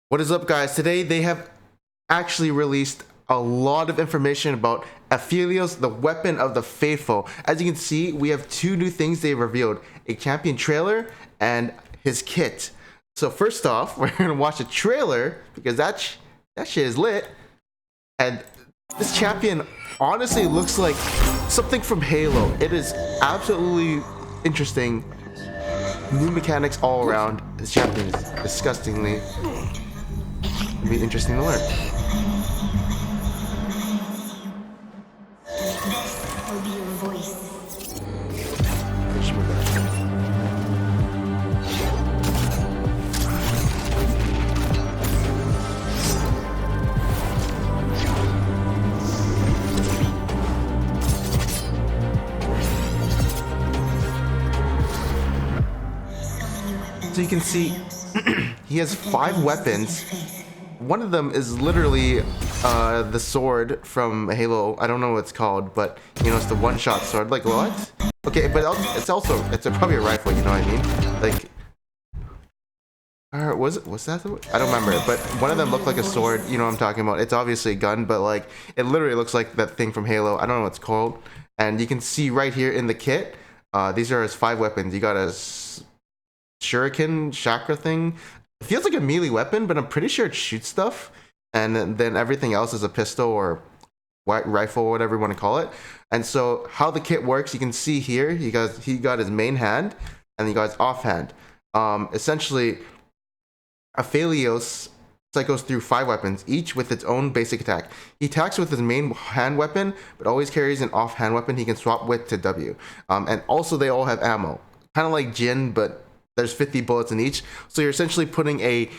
What is up, guys? Today they have actually released a lot of information about APHELIOS, the weapon of the faithful. As you can see, we have two new things they revealed: a champion trailer and his kit. So first off, we're gonna watch a trailer because that shit is lit. And this champion honestly looks like something from Halo. It is absolutely interesting. New mechanics all around. This champion is disgustingly. It'll be interesting to learn. This will be your voice. So you can see he has 5 weapons. One of them is literally the sword from Halo. I don't know what it's called, but you know, it's the one-shot sword. Like, what? Okay, but it's probably a rifle. You know what I mean? Like, was that I don't remember. But one of them looked like a sword. You know what I'm talking about? It's obviously a gun, but like it literally looks like that thing from Halo. I don't know what it's called. And you can see right here in the kit, these are his 5 weapons. You got a shuriken chakra thing. It feels like a melee weapon, but I'm pretty sure it shoots stuff, and then everything else is a pistol or rifle or whatever you want to call it. And so how the kit works, you can see here he got his main hand and he got his offhand. Essentially APHELIOS cycles through 5 weapons, each with its own basic attack. He attacks with his main hand weapon, but always carries an offhand weapon he can swap with to W. And also they all have ammo, kind of like Jin, but there's 50 bullets in each. So you're essentially putting a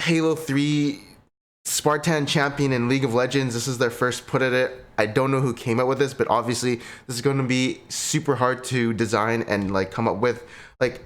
Halo 3 Spartan champion in League of Legends. This is their first put at it. I don't know who came up with this, but obviously this is going to be super hard to design and like come up with. Like,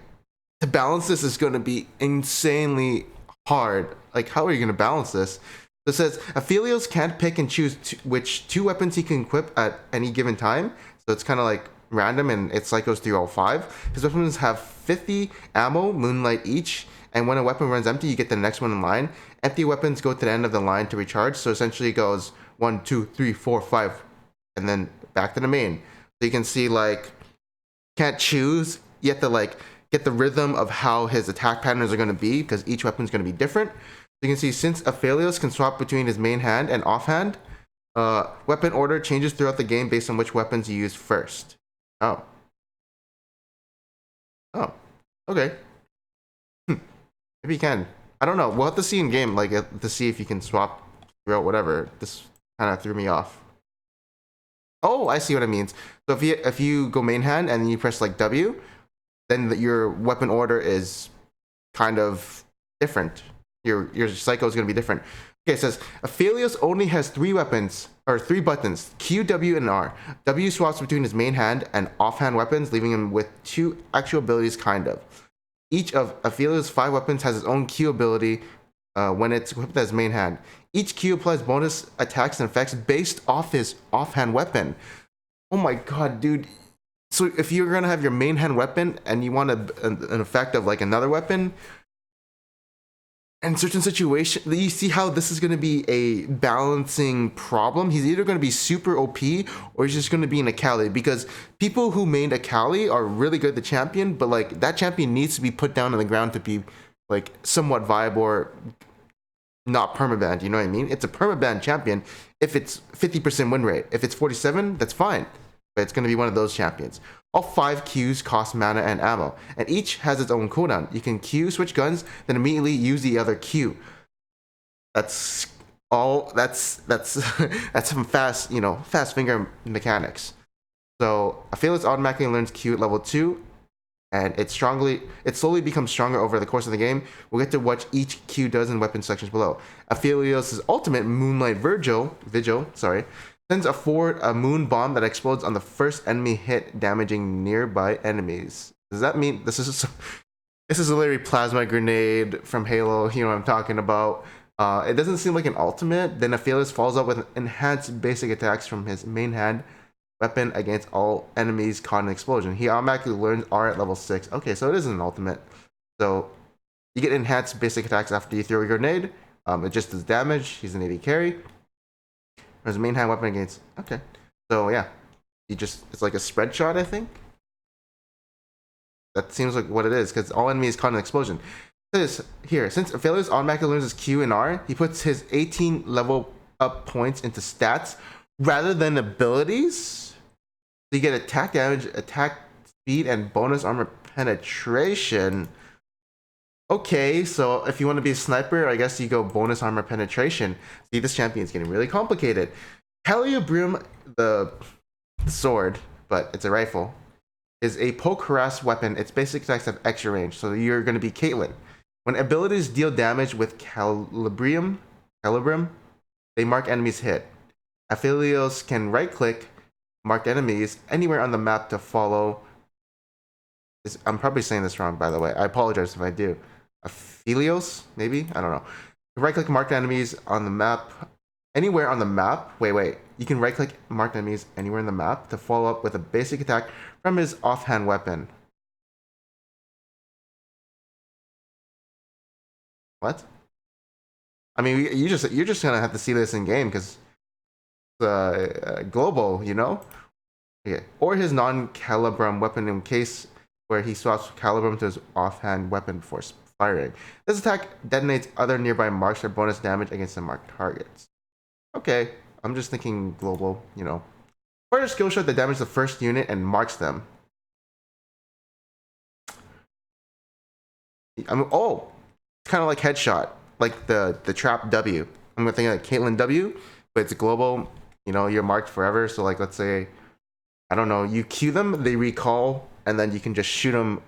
to balance this is going to be insanely hard. Like, how are you going to balance this? So it says APHELIOS can't pick and choose which 2 weapons he can equip at any given time. So it's kind of like random, and it cycles through all 5. His weapons have 50 ammo, moonlight each, and when a weapon runs empty, you get the next one in line. Empty weapons go to the end of the line to recharge, so essentially it goes 1, 2, 3, 4, 5, and then back to the main. So you can see, like, can't choose. You have to like get the rhythm of how his attack patterns are going to be, because each weapon is going to be different. So you can see, since APHELIOS can swap between his main hand and offhand, weapon order changes throughout the game based on which weapons you use first. Oh. Oh. Okay. Maybe you can. I don't know. We'll have to see in game, like, to see if you can swap throughout whatever. This kind of threw me off. Oh, I see what it means. So if you go main hand and then you press like W, then your weapon order is kind of different. Your cycle is going to be different. Okay, it says APHELIOS only has 3 weapons, or 3 buttons: Q, W, and R. W swaps between his main hand and offhand weapons, leaving him with 2 actual abilities, kind of. Each of APHELIOS' 5 weapons has its own Q ability when it's equipped as main hand. Each Q applies bonus attacks and effects based off his offhand weapon. Oh my god, dude. So if you're gonna have your main hand weapon and you want an effect of like another weapon, in certain situations, you see how this is going to be a balancing problem. He's either going to be super OP or he's just going to be an Akali, because people who mained Akali are really good at the champion, but like that champion needs to be put down on the ground to be like somewhat viable or not permabanned. You know what I mean? It's a permabanned champion if it's 50% win rate. If it's 47, that's fine, but it's going to be one of those champions. All 5 Qs cost mana and ammo, and each has its own cooldown. You can Q, switch guns, then immediately use the other Q. That's all. That's that's some fast, fast finger mechanics. So APHELIOS automatically learns Q at level 2, and it slowly becomes stronger over the course of the game. We'll get to what each Q does in weapon sections below. APHELIOS' ultimate, Moonlight Vigil, sends forward a moon bomb that explodes on the first enemy hit, damaging nearby enemies. Does that mean this is a literally plasma grenade from Halo? You know what I'm talking about. It doesn't seem like an ultimate. Then APHELIOS follows up with enhanced basic attacks from his main hand weapon against all enemies caught in an explosion. He automatically learns R at level 6. Okay, so it isn't an ultimate. So You get enhanced basic attacks after you throw a grenade. It just does damage. He's an AD carry. His main hand weapon against. Okay. So yeah, it's like a spread shot, I think. That seems like what it is, because all enemies caught an explosion. This here, since APHELIOS automatically learns his Q and R, he puts his 18 level up points into stats rather than abilities. So you get attack damage, attack speed, and bonus armor penetration. Okay, so if you want to be a sniper, I guess you go bonus armor penetration. See, this champion is getting really complicated. Calibrium, the sword, but it's a rifle, is a poke harass weapon. Its basic attacks have extra range, so you're going to be Caitlyn. When abilities deal damage with Calibrium, they mark enemies hit. APHELIOS can right-click marked enemies anywhere on the map to follow. I'm probably saying this wrong, by the way. I apologize if I do. APHELIOS, maybe? I don't know. Right-click marked enemies on the map. Anywhere on the map. Wait. You can right-click marked enemies anywhere in the map to follow up with a basic attack from his offhand weapon. What? I mean, you're just gonna have to see this in game because global, you know. Okay. Or his non-calibrum weapon in case where he swaps calibrum to his offhand weapon before firing. This attack detonates other nearby marks for bonus damage against the marked targets. Okay, I'm just thinking global, you know. Fire skill shot that damages the first unit and marks them. I mean, oh, it's kind of like headshot, like the trap W. I'm gonna think like Caitlyn W, but it's global. You know, you're marked forever. So like, let's say, I don't know, you Q them, they recall, and then you can just shoot them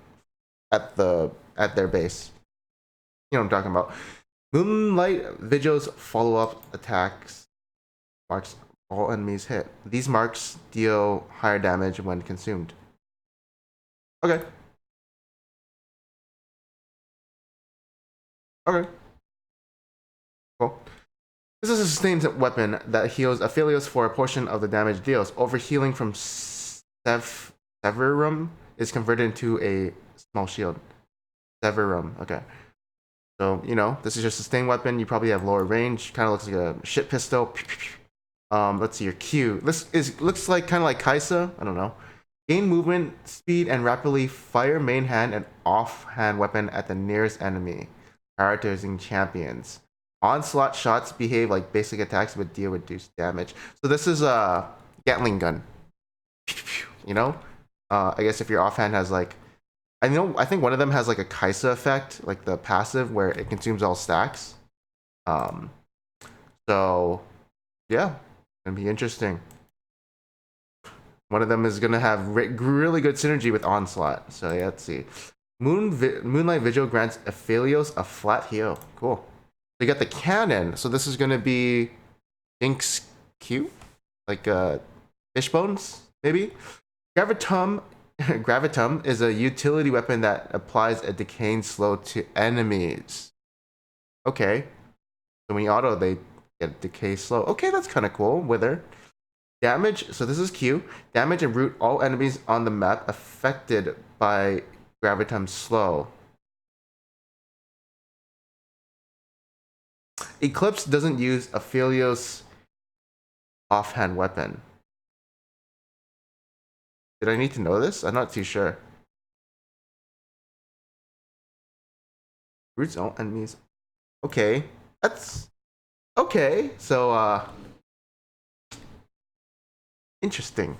at their base. You know what I'm talking about. Moonlight Vigil's follow-up attacks marks all enemies hit. These marks deal higher damage when consumed. Okay. Okay. Cool. This is a sustained weapon that heals APHELIOS for a portion of the damage deals. Overhealing from Severum is converted into a small shield. Severum, okay. So, you know, this is your sustained weapon. You probably have lower range. Kind of looks like a shit pistol. Let's see your Q. This looks like kind of like Kaisa. I don't know. Gain movement speed and rapidly fire main hand and offhand weapon at the nearest enemy. Prioritizing champions. Onslaught shots behave like basic attacks but deal reduced damage. So this is a Gatling gun. You know? I guess if your offhand has like, I think one of them has like a Kaisa effect, like the passive where it consumes all stacks. So yeah, gonna be interesting. One of them is gonna have really good synergy with Onslaught. So yeah, let's see. Moonlight Vigil grants APHELIOS a flat heal. Cool. They got the cannon, so this is gonna be Ink's Q, like fish bones, maybe. Gravitum is a utility weapon that applies a decaying slow to enemies. Okay, so when you auto, they get decay slow. Okay, that's kind of cool. Wither damage. So this is Q. Damage and root all enemies on the map affected by Gravitum slow. Eclipse doesn't use APHELIOS offhand weapon. Did I need to know this? I'm not too sure. Roots all enemies. Okay. That's okay. So interesting.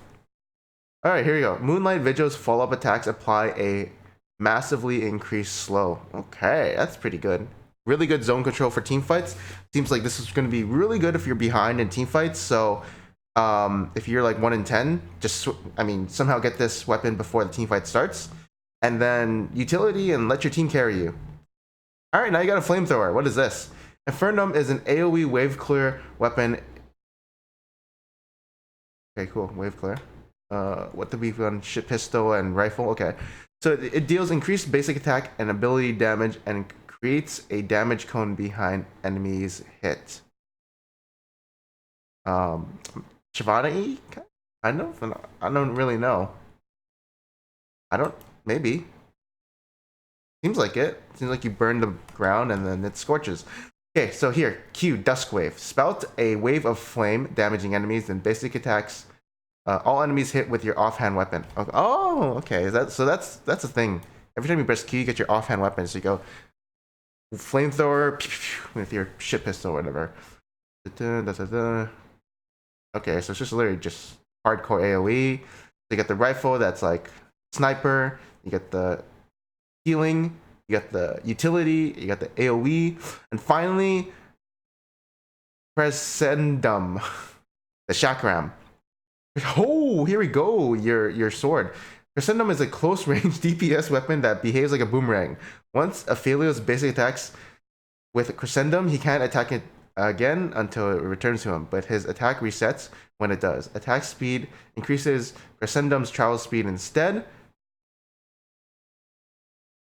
Alright, here we go. Moonlight Vigil's follow-up attacks apply a massively increased slow. Okay, that's pretty good. Really good zone control for team fights. Seems like this is going to be really good if you're behind in team fights. So if you're like 1 in 10, just somehow get this weapon before the team fight starts, and then utility and let your team carry you. All right, now you got a flamethrower. What is this? Infernum is an AOE wave clear weapon. Okay, cool, wave clear. What did we run? Shit pistol and rifle. Okay, so it deals increased basic attack and ability damage and creates a damage cone behind enemies hit. Shavana-y? I don't really know. Maybe. Seems like it. Seems like you burn the ground and then it scorches. Okay, so here, Q, Dusk Wave. Spout a wave of flame, damaging enemies, and basic attacks. All enemies hit with your offhand weapon. Oh, okay. So that's a thing. Every time you press Q, you get your offhand weapon. So you go flamethrower with your shit pistol or whatever. Okay, so it's just literally just hardcore AoE. So you get the rifle that's like sniper. You get the healing. You got the utility. You got the AoE, and finally, Crescendum, the chakram. Oh, here we go. Your sword. Crescendum is a close range DPS weapon that behaves like a boomerang. Once Aphelios basically attacks with Crescendum, he can't attack it again until it returns to him, but his attack resets when it does. Attack speed increases Crescendum's travel speed instead.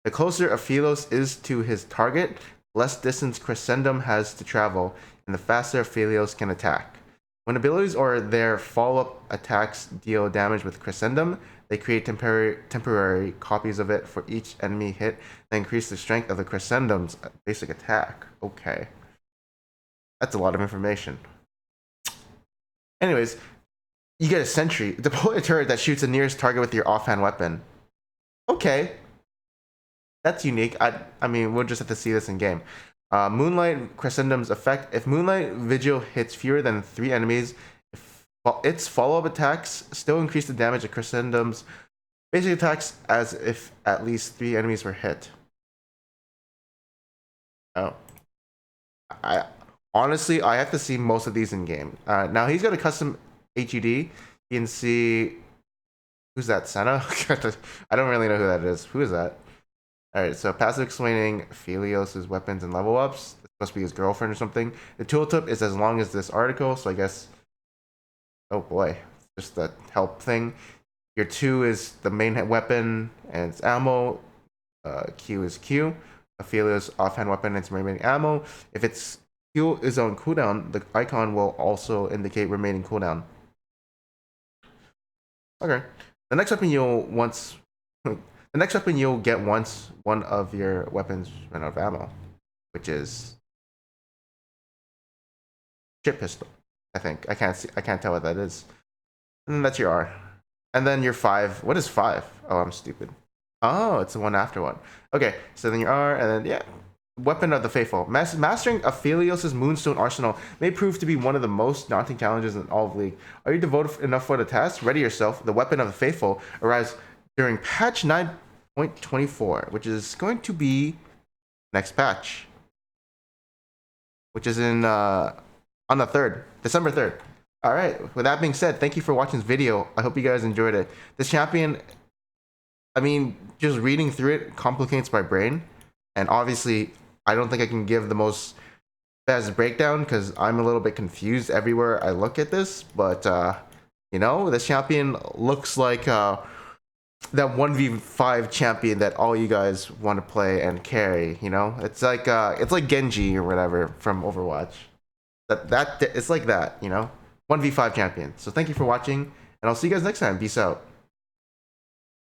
The closer Aphelios is to his target, less distance Crescendum has to travel, and the faster Aphelios can attack. When abilities or their follow-up attacks deal damage with Crescendum, they create temporary copies of it for each enemy hit that increase the strength of the Crescendum's basic attack. Okay. That's a lot of information. Anyways, you get a sentry. Deploy a turret that shoots the nearest target with your offhand weapon. Okay. That's unique. I mean, we'll just have to see this in game. Moonlight Crescendum's effect. If Moonlight Vigil hits fewer than 3 enemies, its follow-up attacks still increase the damage of Crescendum's basic attacks as if at least 3 enemies were hit. Oh. Honestly, I have to see most of these in game. Now he's got a custom HUD. You can see who's that, Senna? I don't really know who that is. Who is that? Alright, so passive explaining Aphelios' weapons and level ups. This must be his girlfriend or something. The tooltip is as long as this article, so I guess. Oh boy, just the help thing. Your 2 is the main weapon and its ammo. Q is Q. Aphelios' offhand weapon and its remaining ammo. If its Q is on cooldown, the icon will also indicate remaining cooldown. Okay. The next weapon you'll get once one of your weapons run out of ammo, which is shit pistol. I think I can't tell what that is. And then that's your R, and then your 5. What is 5? Oh, I'm stupid. Oh, it's the one after one. Okay, so then your R, and then yeah, Weapon of the Faithful. Mastering Aphelios' Moonstone Arsenal may prove to be one of the most daunting challenges in all of League. Are you devoted enough for the task? Ready yourself. The Weapon of the Faithful arrives during patch 9.24, which is going to be next patch, which is in on the 3rd, December 3rd. All right, with that being said, thank you for watching this video. I hope you guys enjoyed it. This champion, I mean, just reading through it complicates my brain, and obviously I don't think I can give the most best breakdown because I'm a little bit confused everywhere I look at this, but you know, this champion looks like that 1v5 champion that all you guys want to play and carry. You know, it's like Genji or whatever from Overwatch. That it's like that, you know, 1v5 champion. So thank you for watching, and I'll see you guys next time. Peace out.